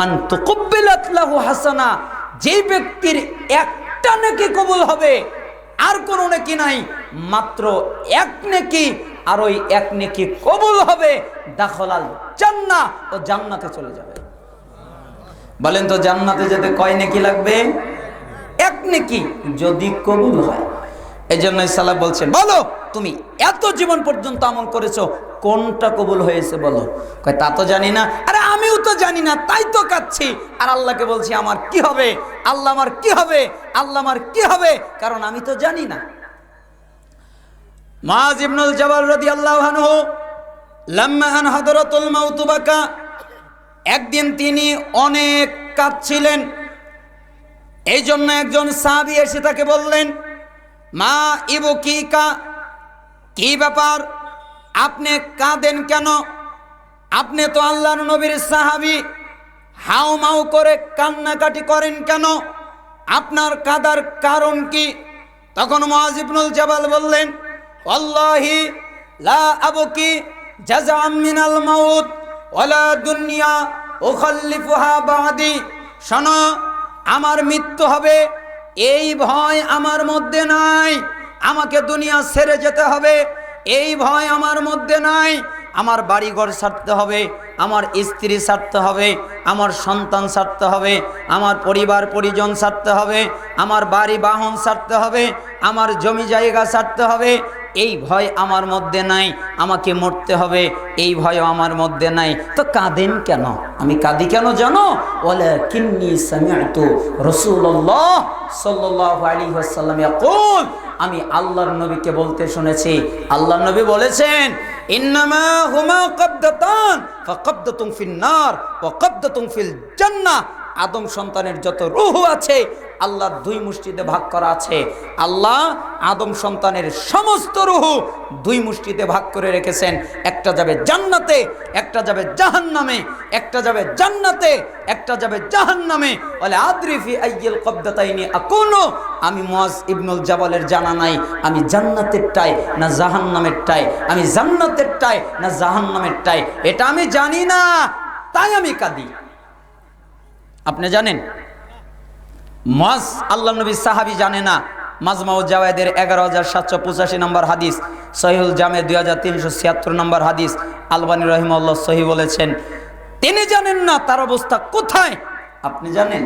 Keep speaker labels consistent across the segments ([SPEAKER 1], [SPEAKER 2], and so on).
[SPEAKER 1] মান তুকব্বিলাত লাহু হাসানা, যে ব্যক্তির একটা নেকি কবুল হবে, আর কোনো নেকি নাই, মাত্র এক নেকি, আর ওই এক নেকি কবুল হবে, দাখালাল জান্নাহ, ও জান্নাতে চলে যাবে। বলেন তো জান্নাতে যেতে কয় নেকি লাগবে? এক নেকি, যদি কবুল হয়। এই জন্য সালাফ বলছেন, বলো তুমি এত জীবন পর্যন্ত আমল করেছো, কোনটা কবুল হয়েছে বলো। কয় তা তো জানি না। আরে আমিও তো জানি না, তাই তো কাঁদছি। আর আল্লাহকে বলছি আমার কি হবে, আল্লাহ আমার কি হবে, আল্লাহ আমার কি হবে, কারণ আমি তো জানি না। মুআয ইবনুল জাবাল রাদিয়াল্লাহু আনহু লাম্মা আন হাদরাতুল মাউত বাকা, একদিন তিনি অনেক কাঁদছিলেন। এই জন্য একজন সাহাবী এসে তাকে বললেন, মা ইবকিকা, কি ব্যাপার, আপনি কাঁদেন কেন? আপনি তো আল্লাহর নবীর সাহাবী, হাউ মাউ করে কান্নাকাটি করেন কেন? আপনার কাঁদার কারণ কি? তখন মুআয ইবনুল জাবাল বললেন, আল্লাহি লা আবকি জাযাআম মিনাল মাউত ওয়ালা দুনিয়া উখাল্লিফুহা বাদি। শোনো, আমার মৃত্যু হবে এই ভয় আমার মধ্যে নাই, আমাকে দুনিয়া ছেড়ে যেতে হবে এই ভয় আমার মধ্যে নাই, আমার বাড়িঘর ছাড়তে হবে, আমার স্ত্রী ছাড়তে হবে, আমার সন্তান ছাড়তে হবে, আমার পরিবার পরিজন ছাড়তে হবে, আমার বাড়ি বাহন ছাড়তে হবে, আমার জমি জায়গা ছাড়তে হবে, এই ভয় আমার মধ্যে নাই, আমাকে মরতে হবে এই ভয় আমার মধ্যে নাই। তো কাঁদেন কেন? আমি কাঁদি কেন জানো? ওয়ালাকিন্নী সামি'তু রাসূলুল্লাহ সাল্লাল্লাহু আলাইহি ওয়াসাল্লাম ইয়াকুল, আমি আল্লাহর নবীকে বলতে শুনেছি, আল্লাহর নবী বলেছেন, ইন্নামা হুমা কবদাতান ফাকবদাতুন ফিন নার ওয়া কবদাতুন ফিল জান্নাহ। আদম সন্তানের যত রূহ আছে আল্লাহর দুই মুষ্টিতে ভাগ করা আছে। আল্লাহ আদম সন্তানের সমস্ত রূহ দুই মুষ্টিতে ভাগ করে রেখেছেন, একটা যাবে জান্নাতে, একটা যাবে জাহান্নামে, একটা যাবে জান্নাতে, একটা যাবে জাহান্নামে। বলে আদরি ফি আইয়িল কবদাতাইনি আকুনু, আমি মুআয ইবনুল জাবালের জানা নাই আমি জান্নাতেরটাই না জাহান্নামেরটাই, আমি জান্নাতেরটাই না জাহান্নামেরটাই, এটা আমি জানি না, তাই আমি কাঁদি। আপনি জানেন মুআয আল্লাহর নবী সাহাবী জানে না? মাজমাউজ জাওয়ায়েদের 11785 নম্বর হাদিস, সহিহুল জামে 2376 নম্বর হাদিস, আলবানী রাহিমাহুল্লাহ সহিহ বলেছেন। তিনি জানেন না তার অবস্থা কোথায়, আপনি জানেন?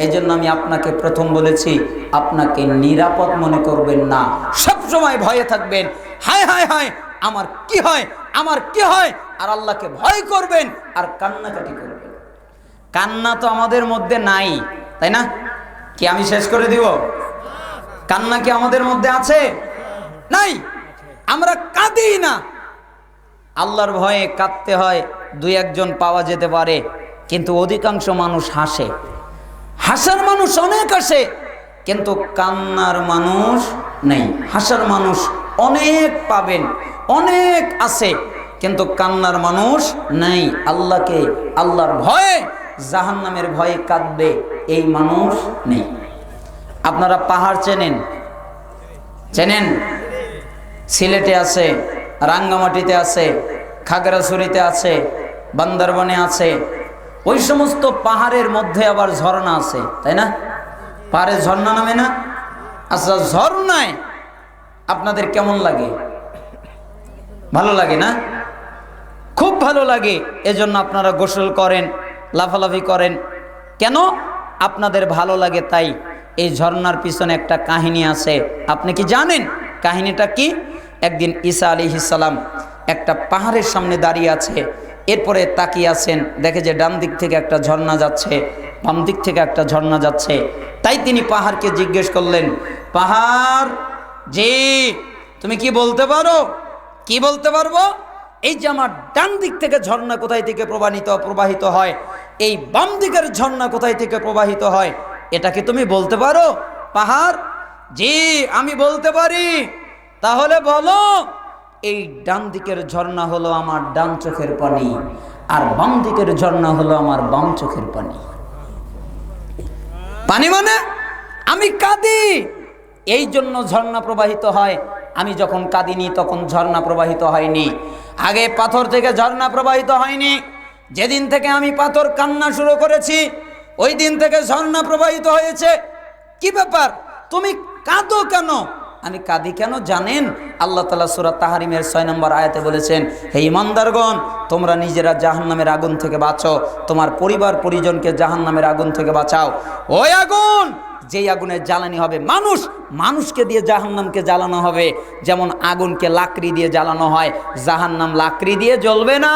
[SPEAKER 1] এই জন্য আমি আপনাকে প্রথম বলেছি, আপনাকে নিরাপদ মনে করবেন না, সব সময় ভয়ে থাকবেন, হায় হায় হায় আমার কি হয়, আমার কি হয়, আর আল্লাহকে ভয় করবেন আর কান্নাকাটি করবেন। কান্না তো আমাদের মধ্যে নাই, তাই না? কি আমি শেষ করে দিব? কান্না কি আমাদের মধ্যে আছে? নাই, আমরা কাঁদি না। আল্লাহর ভয়ে কাঁদতে হয়, দুই একজন পাওয়া যেতে পারে, কিন্তু অধিকাংশ মানুষ হাসে। হাসার মানুষ অনেক আসে, কিন্তু কান্নার মানুষ নেই। হাসার মানুষ অনেক পাবেন, অনেক আছে, কিন্তু কান্নার মানুষ নেই। আল্লাহকে, আল্লাহর ভয়ে, জাহান্নামের ভয়ে কাঁদবে এই মানুষ নেই। আপনারা পাহাড় চেনেন? চেনেন? সিলেটে আছে, রাঙ্গামাটিতে আছে, খাগড়াছড়িতে আছে, বান্দরবনে আছে। ওই সমস্ত পাহাড়ের মধ্যে আবার ঝর্ণা আছে, তাই না? পাহাড়ে ঝর্ণা নামে না? আচ্ছা, ঝর্ণায় আপনাদের কেমন লাগে? ভালো লাগে না? খুব ভালো লাগে। এজন্য আপনারা গোসল করেন, লাফালাফি করেন। কেন আপনাদের ভালো লাগে? তাই এই ঝর্ণার পিছনে একটা কাহিনী আছে। আপনি কি জানেন কাহিনীটা কি? একদিন ঈসা আলাইহিস সালাম একটা পাহাড়ের সামনে দাঁড়িয়ে আছে, এরপরে তাকিয়ে আছেন, দেখে যে ডান দিক থেকে একটা ঝর্ণা যাচ্ছে, বাম দিক থেকে একটা ঝর্ণা যাচ্ছে। তাই তিনি পাহাড়কে জিজ্ঞেস করলেন, পাহাড় জি তুমি কি বলতে পারো? কি বলতে পারবো? এই যে আমার ডান দিক থেকে ঝর্ণা কোথায় থেকে প্রবাহিত হয়, এই বাম দিকের ঝর্ণা কোথায় থেকে প্রবাহিত হয়, এটা কি তুমি বলতে পারো? পাহাড় জি আমি বলতে পারি। তাহলে বলো, এই ডান দিকের ঝর্ণা হলো আমার ডান চোখের পানি, আর বাম দিকের ঝর্ণা হলো আমার বাম চোখের পানি। পানি মানে আমি কাঁদি, এই জন্য ঝর্ণা প্রবাহিত হয়। আমি যখন কাঁদিনি তখন ঝর্ণা প্রবাহিত হয়নি। আগে পাথর থেকে ঝর্ণা প্রবাহিত হয়নি, যেদিন থেকে আমি পাথর কান্না শুরু করেছি ওই দিন থেকে ঝর্ণা প্রবাহিত হয়েছে। কি ব্যাপার, তুমি কাঁদো কেন? আমি কাঁদি কেন জানেন? আল্লাহ তাআলা সূরা তাহরিমের 6 নম্বর আয়াতে বলেছেন, হে ঈমানদারগণ, তোমরা নিজেরা জাহান্নামের আগুন থেকে বাঁচো, তোমার পরিবার পরিজনকে জাহান্নামের আগুন থেকে বাঁচাও। ওই আগুন যেই আগুনের জ্বালানি হবে মানুষ, মানুষকে দিয়ে জাহান্নামকে জ্বালানো হবে। যেমন আগুনকে লাকড়ি দিয়ে জ্বালানো হয়, জাহান্নাম লাকড়ি দিয়ে জ্বলবে না,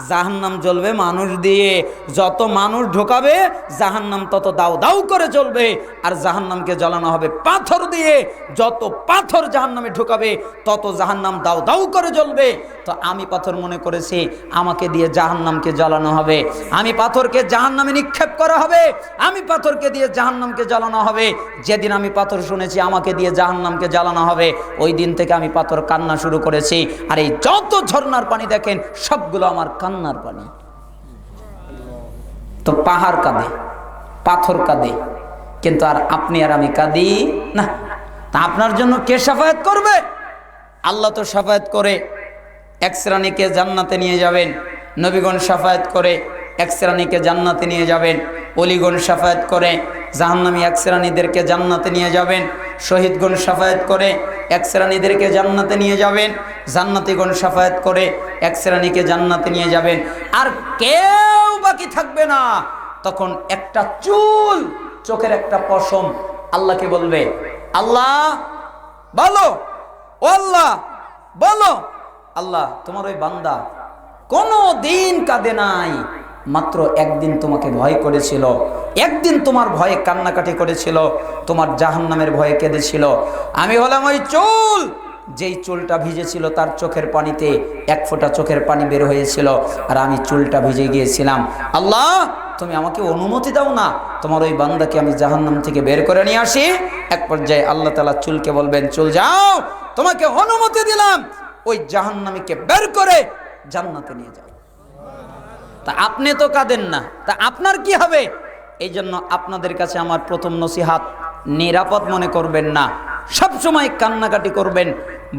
[SPEAKER 1] জাহান্নাম জ্বলবে মানুষ দিয়ে। যত মানুষ ঢোকাবে জাহান্নাম তত দাউ দাউ করে জ্বলবে। আর জাহান্নামকে জ্বালানো হবে পাথর দিয়ে, যত পাথর জাহান্নামে ঢোকাবে তত জাহান্নাম দাউ দাউ করে জ্বলবে। তো আমি পাথর মনে করেছি আমাকে দিয়ে জাহান্নামকে জ্বালানো হবে, আমি পাথরকে জাহান্নামে নিক্ষেপ করা হবে, আমি পাথরকে দিয়ে জাহান্নামকে জ্বালানো হবে। যেদিন আমি পাথর শুনেছি আমাকে দিয়ে জাহান্নামকে জ্বালানো হবে, ওই দিন থেকে আমি পাথর কান্না শুরু করেছি। আর এই যত ঝর্ণার পানি দেখেন সবগুলো আমার কান্নার পানি। তো পাহাড় কাঁদে, পাথর কাঁদে, কিন্তু আর আপনি আর আমি কাঁদি না। তা আপনার জন্য কে শাফায়াত করবে? আল্লাহ তো শাফায়াত করে এক শ্রেণীকে জান্নাতে নিয়ে যাবেন, নবীগণ শাফায়াত করে এক শ্রেণীকে জান্নাতে নিয়ে যাবেন, ওলিগণ শাফায়াত করে জাহান্নামী এক শ্রেণীদেরকে জান্নাতে নিয়ে যাবেন, শহীদগণ শাফায়াত করে এক শ্রেণীদেরকে জান্নাতে নিয়ে যাবেন, জান্নাতীগণ শাফায়াত করে এক শ্রেণীকে জান্নাতে নিয়ে যাবেন। আর কেউ বাকি থাকবে না। তখন একটা চুল, চোখের একটা পশম আল্লাহকে বলবে, আল্লাহ বলো, ও আল্লাহ বলো, আল্লাহ তোমার ওই বান্দা কোনো দিন কাঁদে নাই, মাত্র একদিন তোমাকে ভয় করেছিল, একদিন তোমার ভয়ে কান্নাকাটি করেছিল, তোমার জাহান্নামের ভয়ে কেঁদেছিল। আমি হলাম ওই চুল, যেই চুলটা ভিজেছিল তার চোখের পানিতে এক ফোঁটা চোখের পানি বের হয়েছিল, আর আমি চুলটা ভিজে গিয়েছিলাম। আল্লাহ তুমি আমাকে অনুমতি দাও না, তোমার ওই বান্দাকে আমি জাহান্নাম থেকে বের করে নিয়ে আসি। এক পর্যায়ে আল্লাহ তাআলা চুলকে বলবেন, চুল যাও, তোমাকে অনুমতি দিলাম, ওই জাহান্নামীকে বের করে জান্নাতে নিয়ে যাও। তা আপনি তো কাঁদেন না, তা আপনার কি হবে? এই জন্য আপনাদের কাছে আমার প্রথম নসিহাত, নিরাপদ মনে করবেন না, সব সময় কান্নাকাটি করবেন,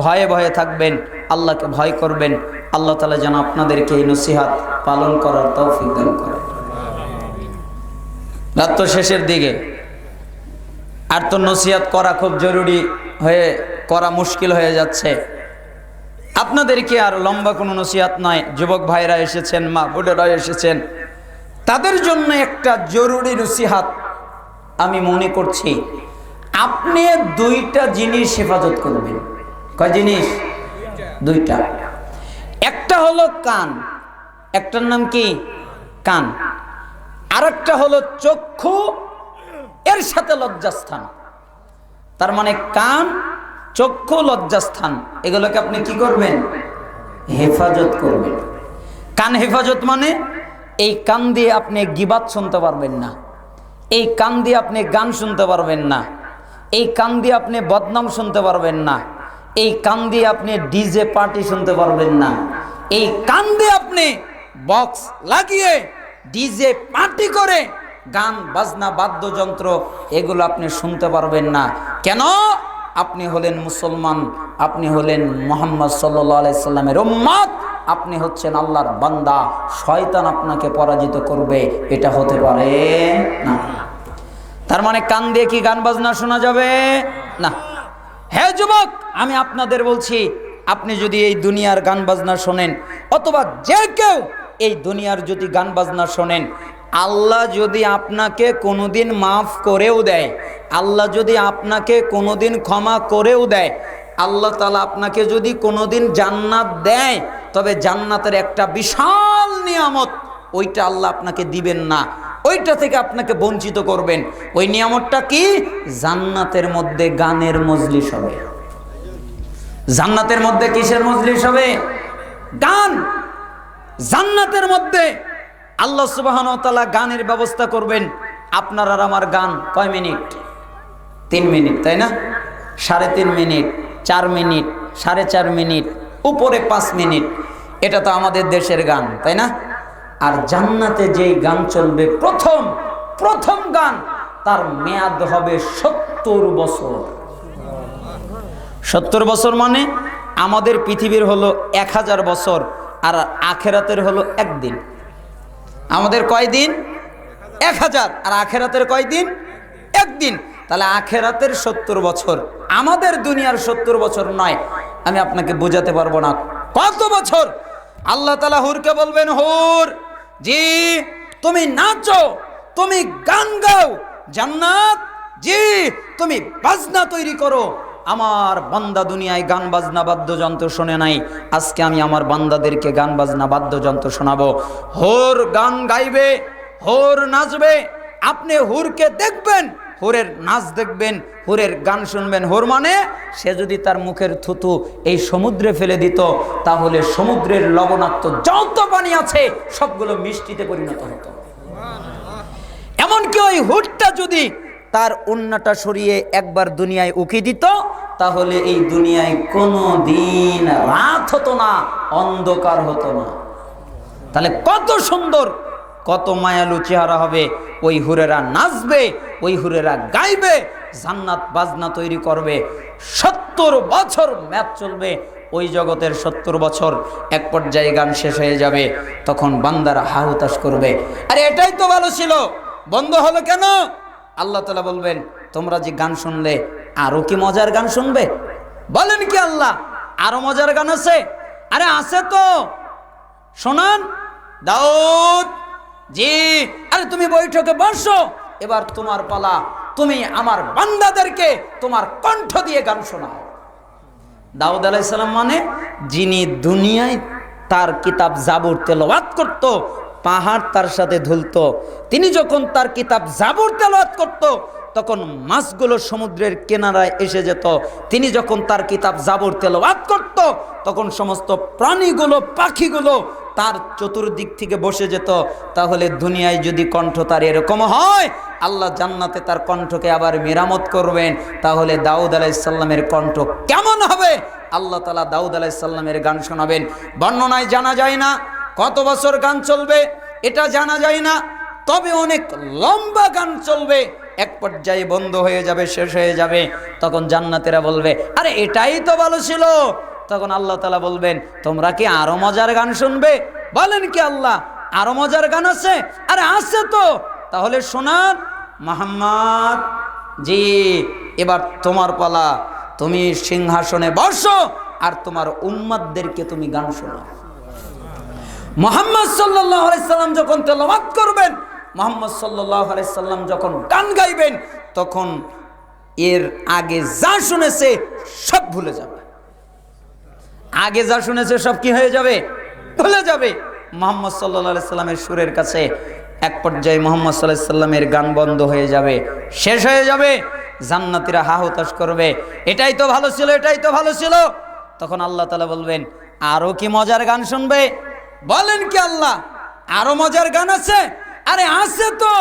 [SPEAKER 1] ভয়ে ভয়ে থাকবেন, আল্লাহকে ভয় করবেন। আল্লাহ তাআলা যেন আপনাদেরকে এই নসিহাত পালন করার তৌফিক দান করেন। রাত তো শেষের দিকে, আর তো নসিহাত করা খুব জরুরি হয়ে করা মুশকিল হয়ে যাচ্ছে। আপনাদেরকে আর লম্বা কোনো নসিহাত নয়, যুবক ভাইরা এসেছেন, মা বোনেরা এসেছেন, তাদের জন্য একটা জরুরি নসিহাত আমি মনে করছি। আপনি দুইটা জিনিস হেফাজত করবেন। কয় জিনিস? দুইটা। একটা হলো কান, একটার নাম কি? কান। আর একটা হলো চক্ষু, এর সাথে লজ্জাস্থান। তার মানে কান, চক্ষু, লজ্জাস্থান, এগুলোকে আপনি কি করবেন? হেফাজত করবেন। কান হেফাজত মানে এই কান দিয়ে আপনি গিবাত শুনতে পারবেন না, এই কান দিয়ে আপনি গান শুনতে পারবেন না, এই কান দিয়ে আপনি বদনাম শুনতে পারবেন না, এই কান দিয়ে আপনি ডিজে পার্টি শুনতে পারবেন না, এই কান দিয়ে আপনি বক্স লাগিয়ে ডিজে পার্টি করে গান বাজনা বাদ্যযন্ত্র এগুলো আপনি শুনতে পারবেন না। কেন? আপনি হলেন মুসলমান, আপনি হলেন মুহাম্মদ সাল্লাল্লাহু আলাইহি সাল্লামের উম্মত, আপনি হচ্ছেন আল্লাহর বান্দা। শয়তান আপনাকে পরাজিত করবে, এটা হতে পারে না। তার মানে কান দিয়ে কি গান বাজনা শোনা যাবে না? হে যুবক, আমি আপনাদের বলছি, আপনি যদি এই দুনিয়ার গান বাজনা শোনেন, অথবা যে কেউ এই দুনিয়ার যদি গান বাজনা শোনেন, আল্লাহ যদি আপনাকে কোনোদিন মাফ করেও দেয়, আল্লাহ যদি আপনাকে কোনোদিন ক্ষমা করেও দেয়, আল্লাহ তাআলা আপনাকে যদি কোনোদিন জান্নাত দেয়, তবে জান্নাতের একটা বিশাল নিয়ামত ওইটা আল্লাহ আপনাকে দিবেন না, ওইটা থেকে আপনাকে বঞ্চিত করবেন। ওই নিয়ামতটা কি? জান্নাতের মধ্যে গানের মজলিস হবে। জান্নাতের মধ্যে কিসের মজলিস হবে? গান। জান্নাতের মধ্যে আল্লাহ সুবহানাহু ওয়া তাআলা গানের ব্যবস্থা করবেন। আপনার আর আমার গান কয় মিনিট? 3 মিনিট, তাই না? 3.5 মিনিট, 4 মিনিট, 4.5 মিনিট, উপরে 5 মিনিট। এটা তো আমাদের দেশের গান, তাই না? আর জান্নাতে যেই গান চলবে, প্রথম গান, তার মেয়াদ হবে 70 বছর। 70 বছর মানে আমাদের পৃথিবীর হলো 1000 বছর, আর আখেরাতের হলো একদিন। আমাদের কয় দিন? 1000। আর আখেরাতের কয় দিন? একদিন। তাহলে আখেরাতের 70 বছর, আমাদের দুনিয়ার 70 বছর নয়। আমি আপনাকে বোঝাতে পারবো না কত বছর। আল্লাহ তাআলা হুরকে বলবেন, হুর জি তুমি নাচো, তুমি গান গাও, জান্নাত জি তুমি বাজনা তৈরি করো। আমার বান্দা দুনিয়ায় গান বাজনা বাদ্যযন্ত্র শোনে নাই, আজকে আমি আমার বান্দাদেরকে গান বাজনা বাদ্যযন্ত্র শোনাবো। হুর গান গাইবে, হুর নাচবে। আপনি হুরকে দেখবেন, হুরের নাচ দেখবেন, হুরের গান শুনবেন। হুর মানে সে যদি তার মুখের থুতু এই সমুদ্রে ফেলে দিত, তাহলে সমুদ্রের লবণাক্ত যত পানি আছে সবগুলো মিষ্টিতে পরিণত হতো। এমনকি ওই হুরটা যদি তার উন্নাটা সরিয়ে একবার দুনিয়ায় উকি দিত, তাহলে এই দুনিয়ায় কোনো দিন রাত হতো না, অন্ধকার হতো না। তাহলে কত সুন্দর, কত মায়ালু চেহারা হবে। ওই হুরেরা নাচবে, ওই হুরেরা গাইবে, জান্নাত বাজনা তৈরি করবে। 70 বছর ম্যাচ চলবে ওই জগতের। 70 বছর এক পর্যায়ে গান শেষ হয়ে যাবে, তখন বান্দারা হাহুতাশ করবে, আরে এটাই তো ভালো ছিল, বন্ধ হলো কেন? আল্লাহ তাআলা বলবেন, তোমরা যে গান শুনলে, আরো কি মজার গান শুনবে? বলেন কি আল্লাহ আরো মজার গান আছে? আরে আছে তো, শোনান। দাউদ জি, আরে তুমি বৈঠকে বসো, এবার তোমার পালা, তুমি আমার বান্দাদেরকে তোমার কণ্ঠ দিয়ে গান শোনাও। দাউদ আলাইহিস সালাম মানে যিনি দুনিয়ায় তার কিতাব জাবুর তেলাওয়াত করত, পাহাড় তার সাথে ধুলত। তিনি যখন তার কিতাব জাবুর তেলাওয়াত করত, তখন মাছগুলো সমুদ্রের কিনারায় এসে যেত। তিনি যখন তার কিতাব জাবুর তেলাওয়াত করত, তখন সমস্ত প্রাণীগুলো, পাখিগুলো তার চতুর্দিক থেকে বসে যেত। তাহলে দুনিয়ায় যদি কণ্ঠ তার এরকম হয়, আল্লাহ জান্নাতে তার কণ্ঠকে আবার মেরামত করবেন। তাহলে দাউদ আলাইহিস সালামের কণ্ঠ কেমন হবে? আল্লাহ তাআলা দাউদ আলাইহিস সালামের গান শোনাবেন। বর্ণনায় জানা যায় না কত বছর গান চলবে, এটা জানা যায় না, তবে অনেক লম্বা গান চলবে। এক পর্যায়ে বন্ধ হয়ে যাবে, শেষ হয়ে যাবে। তখন জান্নাতীরা বলবে, আরে এটাই তো ভালো ছিল। তখন আল্লাহ তাআলা বলবেন, তোমরা কি আরো মজার গান শুনবে? বলেন কি আল্লাহ আরো মজার গান আছে? আরে আছে তো, তাহলে শোনান। মুহাম্মদ জি, এবার তোমার পালা, তুমি সিংহাসনে বসো আর তোমার উম্মতদেরকে তুমি গান শোনাও। মুহাম্মদ সাল্লাল্লাহু আলাইহি সাল্লাম যখন তেলাওয়াত করবেন, মুহাম্মদ সাল্লাল্লাহু আলাইহি সাল্লাম যখন গান গাইবেন, তখন এর আগে যা শুনেছে সব ভুলে যাবে। আগে যা শুনেছে সব কি হয়ে যাবে? ভুলে যাবে। মুহাম্মদ সাল্লাল্লাহু আলাইহি সাল্লামের সুরের কাছে এক পর্যায়ে মুহাম্মদ সাল্লাল্লাহু আলাইহি সাল্লামের গান বন্ধ হয়ে যাবে, শেষ হয়ে যাবে। জান্নাতীরা হাহুতাশ করবে, এটাই তো ভালো ছিল, এটাই তো ভালো ছিল। তখন আল্লাহ তাআলা বলবেন, আরো কি মজার গান শুনবে? বলেন কি আল্লাহ আরো মজার গান আছে? আরে আছে তো,